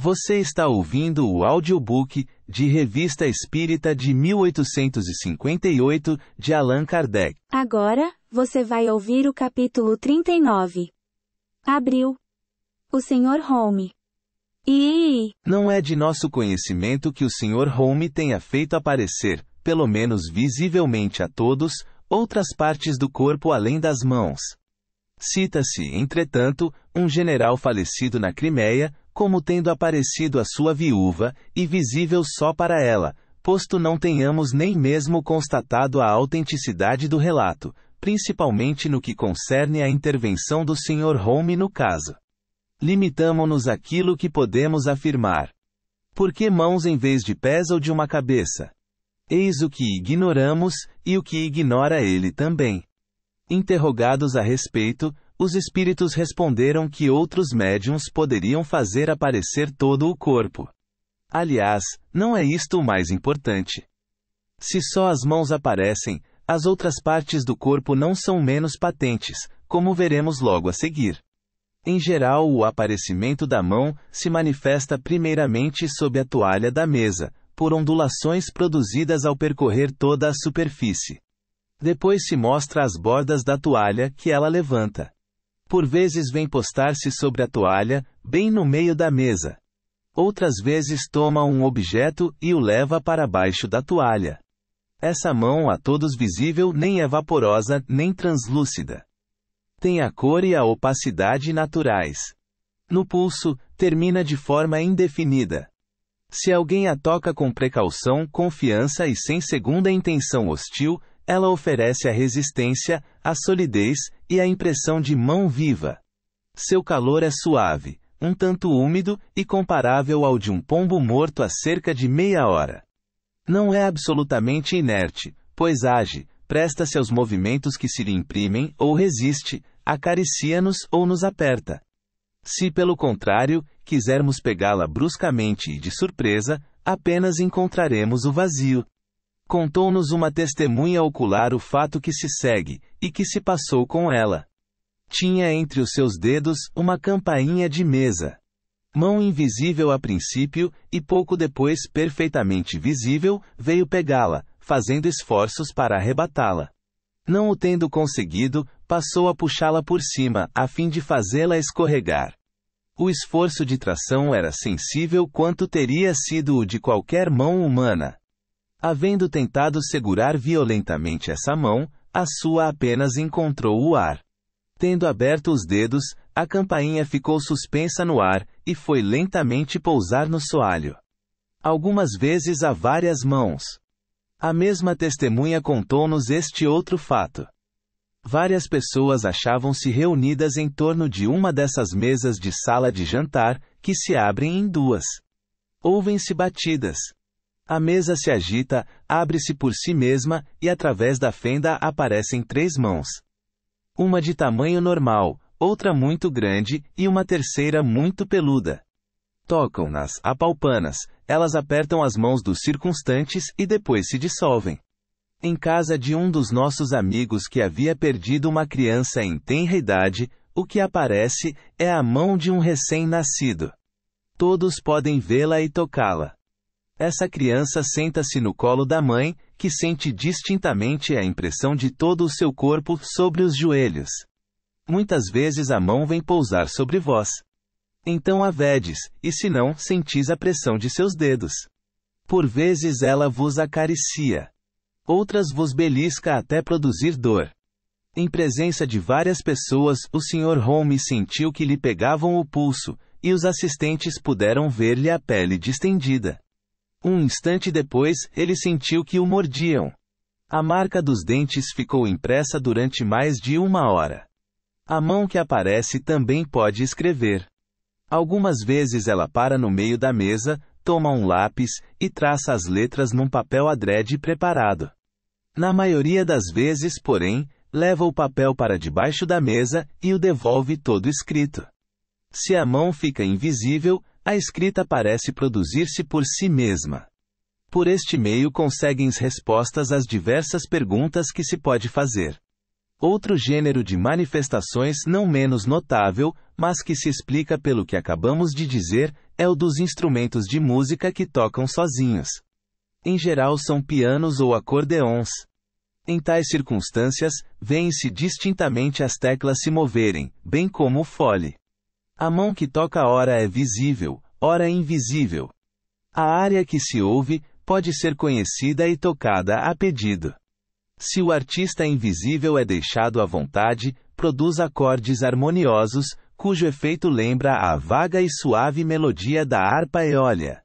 Você está ouvindo o audiobook de Revista Espírita de 1858, de Allan Kardec. Agora, você vai ouvir o capítulo 39. Abril. O Sr. Home. Não é de nosso conhecimento que o Sr. Home tenha feito aparecer, pelo menos visivelmente a todos, outras partes do corpo além das mãos. Cita-se, entretanto, um general falecido na Crimeia, como tendo aparecido a sua viúva, e visível só para ela, posto não tenhamos nem mesmo constatado a autenticidade do relato, principalmente no que concerne à intervenção do Sr. Home no caso. Limitamo-nos àquilo que podemos afirmar. Por que mãos em vez de pés ou de uma cabeça? Eis o que ignoramos, e o que ignora ele também. Interrogados a respeito, os espíritos responderam que outros médiuns poderiam fazer aparecer todo o corpo. Aliás, não é isto o mais importante. Se só as mãos aparecem, as outras partes do corpo não são menos patentes, como veremos logo a seguir. Em geral, o aparecimento da mão se manifesta primeiramente sob a toalha da mesa, por ondulações produzidas ao percorrer toda a superfície. Depois se mostra as bordas da toalha que ela levanta. Por vezes vem postar-se sobre a toalha, bem no meio da mesa. Outras vezes toma um objeto e o leva para baixo da toalha. Essa mão a todos visível nem é vaporosa nem translúcida. Tem a cor e a opacidade naturais. No pulso, termina de forma indefinida. Se alguém a toca com precaução, confiança e sem segunda intenção hostil, ela oferece a resistência, a solidez e a impressão de mão viva. Seu calor é suave, um tanto úmido e comparável ao de um pombo morto há cerca de meia hora. Não é absolutamente inerte, pois age, presta-se aos movimentos que se lhe imprimem ou resiste, acaricia-nos ou nos aperta. Se, pelo contrário, quisermos pegá-la bruscamente e de surpresa, apenas encontraremos o vazio. Contou-nos uma testemunha ocular o fato que se segue, e que se passou com ela. Tinha entre os seus dedos uma campainha de mesa. Mão invisível a princípio, e pouco depois perfeitamente visível, veio pegá-la, fazendo esforços para arrebatá-la. Não o tendo conseguido, passou a puxá-la por cima, a fim de fazê-la escorregar. O esforço de tração era sensível quanto teria sido o de qualquer mão humana. Havendo tentado segurar violentamente essa mão, a sua apenas encontrou o ar. Tendo aberto os dedos, a campainha ficou suspensa no ar, e foi lentamente pousar no soalho. Algumas vezes a várias mãos. A mesma testemunha contou-nos este outro fato. Várias pessoas achavam-se reunidas em torno de uma dessas mesas de sala de jantar, que se abrem em duas. Ouvem-se batidas. A mesa se agita, abre-se por si mesma, e através da fenda aparecem 3 mãos. Uma de tamanho normal, outra muito grande, e uma terceira muito peluda. Tocam-nas, apalpam-nas, elas apertam as mãos dos circunstantes e depois se dissolvem. Em casa de um dos nossos amigos que havia perdido uma criança em tenra idade, o que aparece é a mão de um recém-nascido. Todos podem vê-la e tocá-la. Essa criança senta-se no colo da mãe, que sente distintamente a impressão de todo o seu corpo sobre os joelhos. Muitas vezes a mão vem pousar sobre vós. Então a vedes, e se não, sentis a pressão de seus dedos. Por vezes ela vos acaricia. Outras vos belisca até produzir dor. Em presença de várias pessoas, o Sr. Home sentiu que lhe pegavam o pulso, e os assistentes puderam ver-lhe a pele distendida. Um instante depois, ele sentiu que o mordiam. A marca dos dentes ficou impressa durante mais de 1 hora. A mão que aparece também pode escrever. Algumas vezes ela para no meio da mesa, toma um lápis, e traça as letras num papel adrede preparado. Na maioria das vezes, porém, leva o papel para debaixo da mesa, e o devolve todo escrito. Se a mão fica invisível, a escrita parece produzir-se por si mesma. Por este meio conseguem-se respostas às diversas perguntas que se pode fazer. Outro gênero de manifestações não menos notável, mas que se explica pelo que acabamos de dizer, é o dos instrumentos de música que tocam sozinhos. Em geral são pianos ou acordeons. Em tais circunstâncias, vêem-se distintamente as teclas se moverem, bem como o fole. A mão que toca ora é visível, ora invisível. A área que se ouve pode ser conhecida e tocada a pedido. Se o artista invisível é deixado à vontade, produz acordes harmoniosos, cujo efeito lembra a vaga e suave melodia da harpa eólia.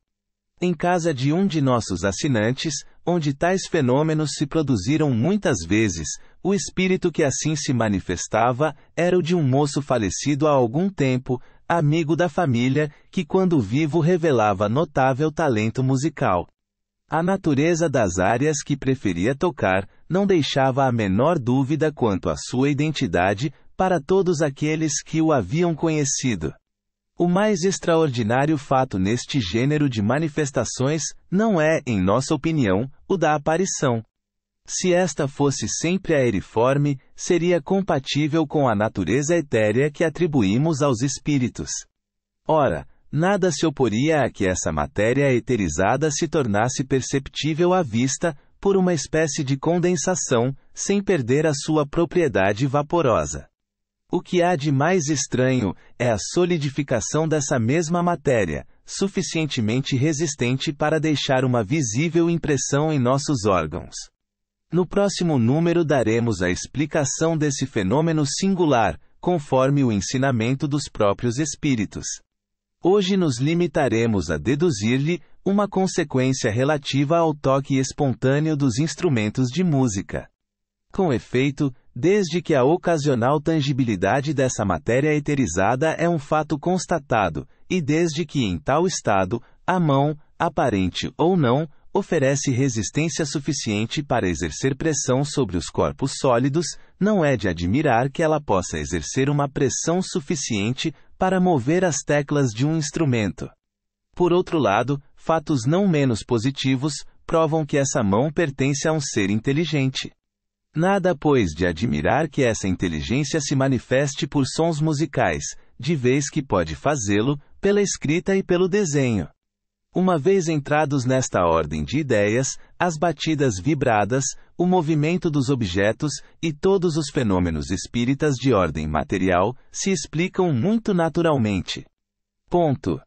Em casa de um de nossos assinantes, onde tais fenômenos se produziram muitas vezes, o espírito que assim se manifestava era o de um moço falecido há algum tempo, amigo da família, que quando vivo revelava notável talento musical. A natureza das áreas que preferia tocar não deixava a menor dúvida quanto à sua identidade para todos aqueles que o haviam conhecido. O mais extraordinário fato neste gênero de manifestações não é, em nossa opinião, o da aparição. Se esta fosse sempre aeriforme, seria compatível com a natureza etérea que atribuímos aos espíritos. Ora, nada se oporia a que essa matéria eterizada se tornasse perceptível à vista, por uma espécie de condensação, sem perder a sua propriedade vaporosa. O que há de mais estranho é a solidificação dessa mesma matéria, suficientemente resistente para deixar uma visível impressão em nossos órgãos. No próximo número daremos a explicação desse fenômeno singular, conforme o ensinamento dos próprios espíritos. Hoje nos limitaremos a deduzir-lhe uma consequência relativa ao toque espontâneo dos instrumentos de música. Com efeito, desde que a ocasional tangibilidade dessa matéria eterizada é um fato constatado, e desde que em tal estado, a mão, aparente ou não, oferece resistência suficiente para exercer pressão sobre os corpos sólidos, não é de admirar que ela possa exercer uma pressão suficiente para mover as teclas de um instrumento. Por outro lado, fatos não menos positivos provam que essa mão pertence a um ser inteligente. Nada, pois, de admirar que essa inteligência se manifeste por sons musicais, de vez que pode fazê-lo, pela escrita e pelo desenho. Uma vez entrados nesta ordem de ideias, as batidas vibradas, o movimento dos objetos e todos os fenômenos espíritas de ordem material se explicam muito naturalmente. Ponto.